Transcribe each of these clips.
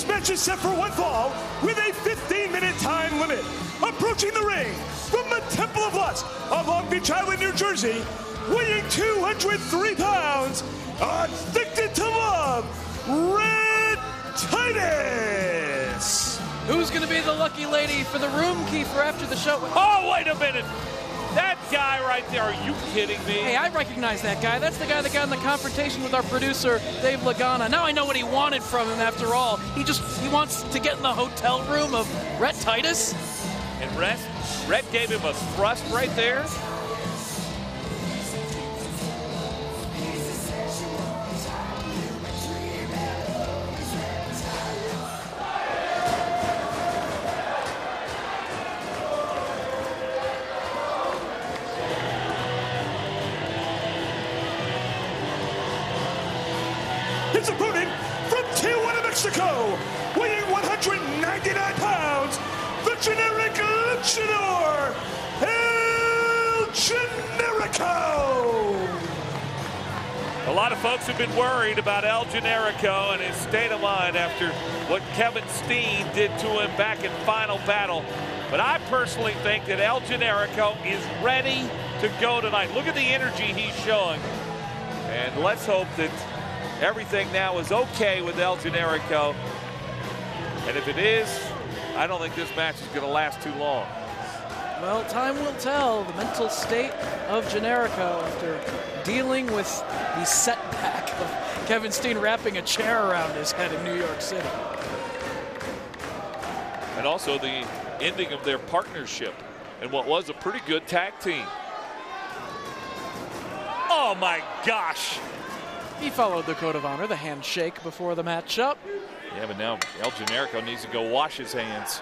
This match is set for one fall with a 15-minute time limit. Approaching the ring from the Temple of Lust of Long Beach Island, New Jersey, weighing 203 pounds, addicted to love, Red Titus. Who's going to be the lucky lady for the room keeper after the show? Oh, wait a minute. That guy right there, are you kidding me? Hey, I recognize that guy. That's the guy that got in the confrontation with our producer, Dave Lagana. Now I know what he wanted from him after all. He wants to get in the hotel room of Rhett Titus. And Rhett gave him a thrust right there. His opponent from Tijuana, Mexico, weighing 199 pounds, the generic luchador, El Generico. A lot of folks have been worried about El Generico and his state of mind after what Kevin Steen did to him back in Final Battle. But I personally think that El Generico is ready to go tonight. Look at the energy he's showing. And let's hope that everything now is okay with El Generico. And if it is, I don't think this match is going to last too long. Well, time will tell the mental state of Generico after dealing with the setback of Kevin Steen wrapping a chair around his head in New York City. And also the ending of their partnership and what was a pretty good tag team. Oh my gosh. He followed the code of honor, the handshake before the matchup. Yeah, but now El Generico needs to go wash his hands.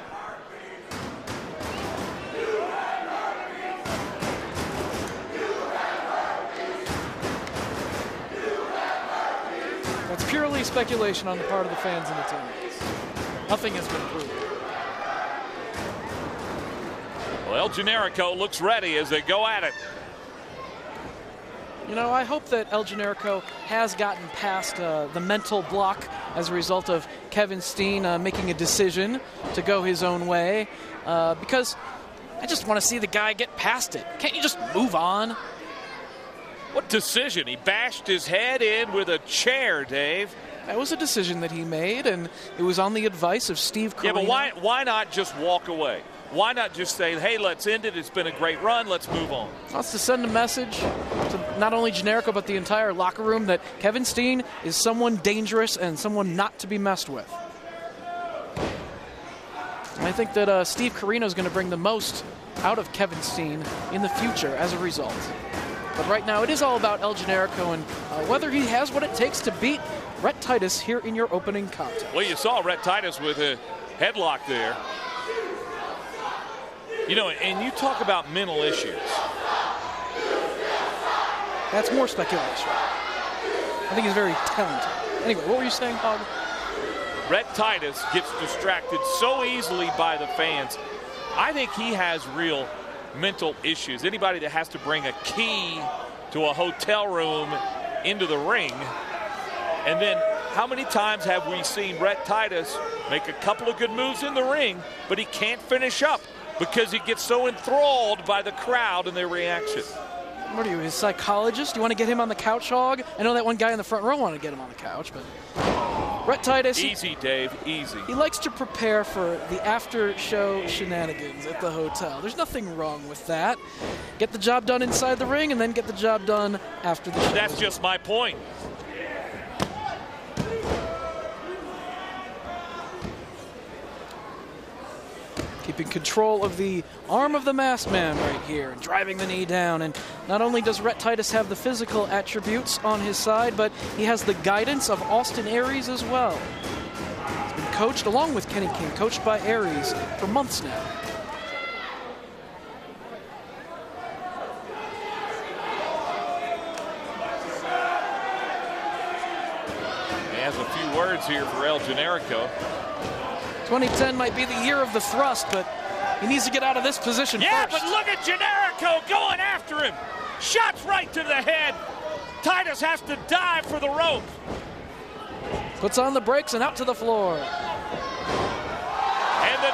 That's purely speculation on the part of the fans and the teammates. Nothing has been proven. Well, El Generico looks ready as they go at it. You know, I hope that El Generico has gotten past the mental block as a result of Kevin Steen making a decision to go his own way, because I just want to see the guy get past it. Can't you just move on? What decision? He bashed his head in with a chair, Dave. That was a decision that he made, and it was on the advice of Steve Carino. Yeah, but why not just walk away? Why not just say, hey, let's end it. It's been a great run. Let's move on. Wants to send a message to not only Generico, but the entire locker room that Kevin Steen is someone dangerous and someone not to be messed with. And I think that Steve Carino is going to bring the most out of Kevin Steen in the future as a result. But right now, it is all about El Generico and whether he has what it takes to beat Rhett Titus here in your opening contest. Well, you saw Rhett Titus with a headlock there. You know, and you talk about mental issues. That's more speculation. I think he's very talented. Anyway, what were you saying, Hog? Rhett Titus gets distracted so easily by the fans. I think he has real mental issues. Anybody that has to bring a key to a hotel room into the ring. And then how many times have we seen Rhett Titus make a couple of good moves in the ring, but he can't finish up because he gets so enthralled by the crowd and their reaction. What are you, his psychologist? You want to get him on the couch, Hog? I know that one guy in the front row wanted to get him on the couch, but Rhett Titus. Easy, Dave, easy. He likes to prepare for the after-show shenanigans at the hotel. There's nothing wrong with that. Get the job done inside the ring and then get the job done after the show. That's just my point. Keeping control of the arm of the masked man right here and driving the knee down. And not only does Rhett Titus have the physical attributes on his side, but he has the guidance of Austin Aries as well. He's been coached along with Kenny King, coached by Aries for months now. He has a few words here for El Generico. 2010 might be the year of the thrust, but he needs to get out of this position first. But look at Generico going after him. Shots right to the head. Titus has to dive for the rope. Puts on the brakes and out to the floor.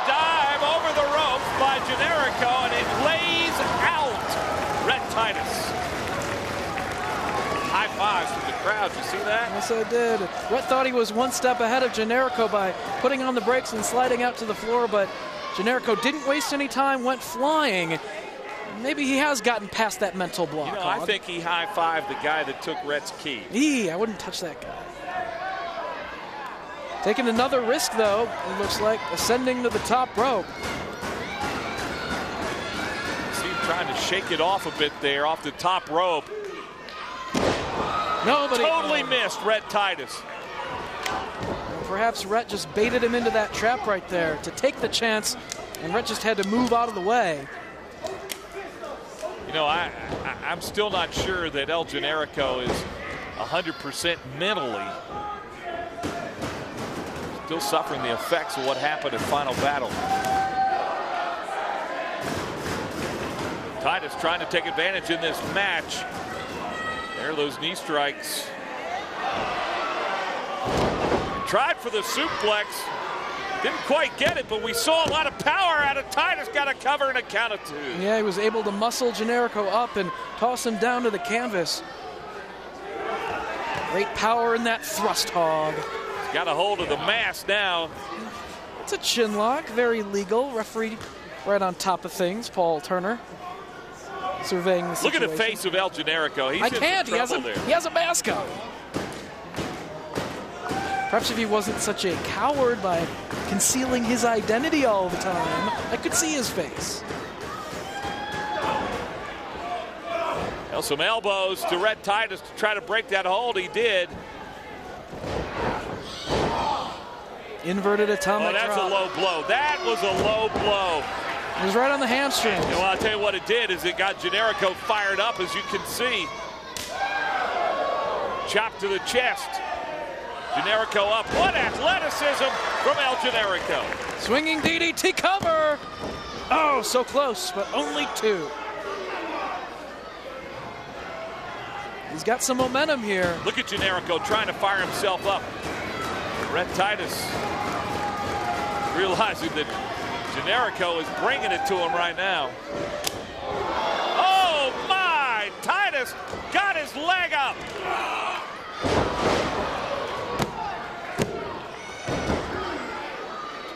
dive over the ropes by Generico, and it lays out Rhett Titus. High fives from the crowd. You see that? Yes, I did. Rhett thought he was one step ahead of Generico by putting on the brakes and sliding out to the floor, but Generico didn't waste any time, went flying. Maybe he has gotten past that mental block. You know, I think he high-fived the guy that took Rhett's key. I wouldn't touch that guy. Taking another risk, though, it looks like, ascending to the top rope. See him trying to shake it off a bit there, off the top rope. Nobody totally missed Rhett Titus. Perhaps Rhett just baited him into that trap right there to take the chance, and Rhett just had to move out of the way. You know, I'm still not sure that El Generico is 100% mentally. Still suffering the effects of what happened in Final Battle. Titus trying to take advantage in this match. There are those knee strikes. Tried for the suplex. Didn't quite get it, but we saw a lot of power out of Titus. Got a cover and a count of 2. Yeah, he was able to muscle Generico up and toss him down to the canvas. Great power in that thrust hog. He's got a hold of the mask now. It's a chin lock, very legal. Referee right on top of things, Paul Turner. Surveying the situation. Look at the face of El Generico. He's I can't. He has a mask on. Perhaps if he wasn't such a coward by concealing his identity all the time, I could see his face. Well, some elbows to Rhett Titus to try to break that hold. He did. Inverted atomic drop. That's a low blow. That was a low blow. It was right on the hamstring. Well, I'll tell you what it did is it got Generico fired up, as you can see. Chop to the chest. Generico up. What athleticism from El Generico. Swinging DDT cover. Oh, so close, but only 2. He's got some momentum here. Look at Generico trying to fire himself up. Rhett Titus realizing that Generico is bringing it to him right now. Oh my! Titus got his leg up.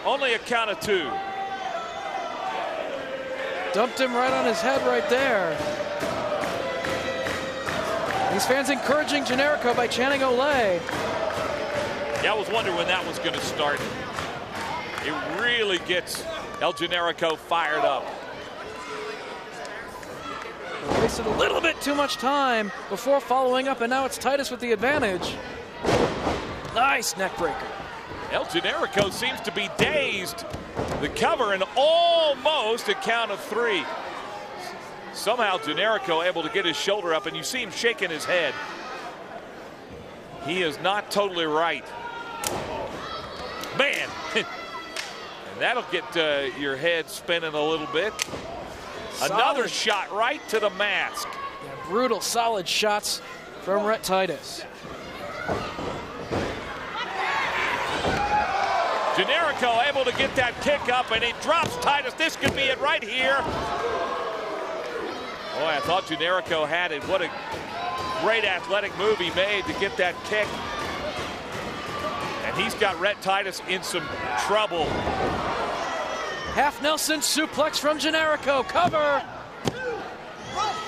Only a count of 2. Dumped him right on his head right there. These fans encouraging Generico by chanting Olay. Yeah, I was wondering when that was going to start. It really gets El Generico fired up. Wasted a little bit too much time before following up, and now it's Titus with the advantage. Nice neck breaker. El Generico seems to be dazed. The cover and almost a count of 3. Somehow Generico able to get his shoulder up, and you see him shaking his head. He is not totally right. Man, and that'll get your head spinning a little bit. Solid. Another shot right to the mask. Yeah, brutal, solid shots from Rhett Titus. Generico able to get that kick up, and he drops Titus. This could be it right here. Boy, I thought Generico had it. What a great athletic move he made to get that kick. And he's got Rhett Titus in some trouble. Half Nelson suplex from Generico. Cover.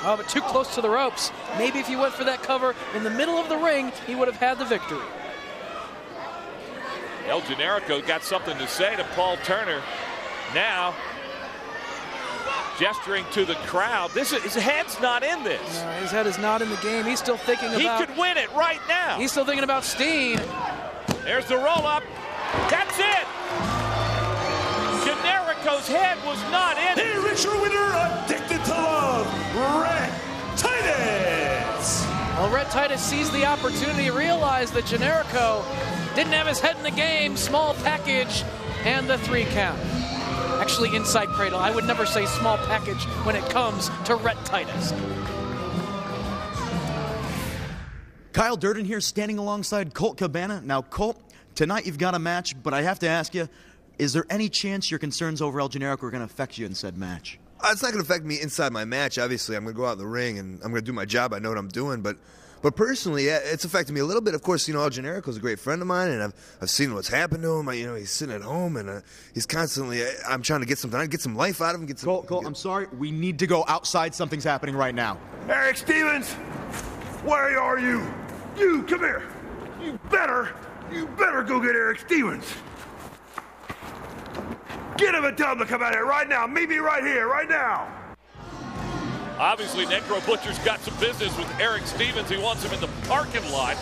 Oh, but too close to the ropes. Maybe if he went for that cover in the middle of the ring, he would have had the victory. El Generico got something to say to Paul Turner. Now, gesturing to the crowd. His head's not in this. No, his head is not in the game. He's still thinking about... He could win it right now. He's still thinking about Steen. There's the roll-up. That's it. Generico's head was not in it. Here is your winner, Addicted to Love, Rhett Titus. Well, Rhett Titus sees the opportunity, realized that Generico didn't have his head in the game. Small package and the 3 count. Actually, inside cradle. I would never say small package when it comes to Rhett Titus. Kyle Durden here standing alongside Colt Cabana. Now, Colt, tonight you've got a match, but I have to ask you, Is there any chance your concerns over El Generico are going to affect you in said match? It's not going to affect me inside my match. Obviously, I'm going to go out in the ring and I'm going to do my job. I know what I'm doing, but personally, it's affected me a little bit. Of course, El Generico's a great friend of mine, and I've seen what's happened to him. He's sitting at home, and he's constantly. I'm trying to get some life out of him. Cole, I'm sorry. We need to go outside. Something's happening right now. Eric Stevens, where are you? You, come here. You better go get Eric Stevens. Get him and tell him to come out here right now. Meet me right here, right now. Obviously, Necro Butcher's got some business with Eric Stevens. He wants him in the parking lot.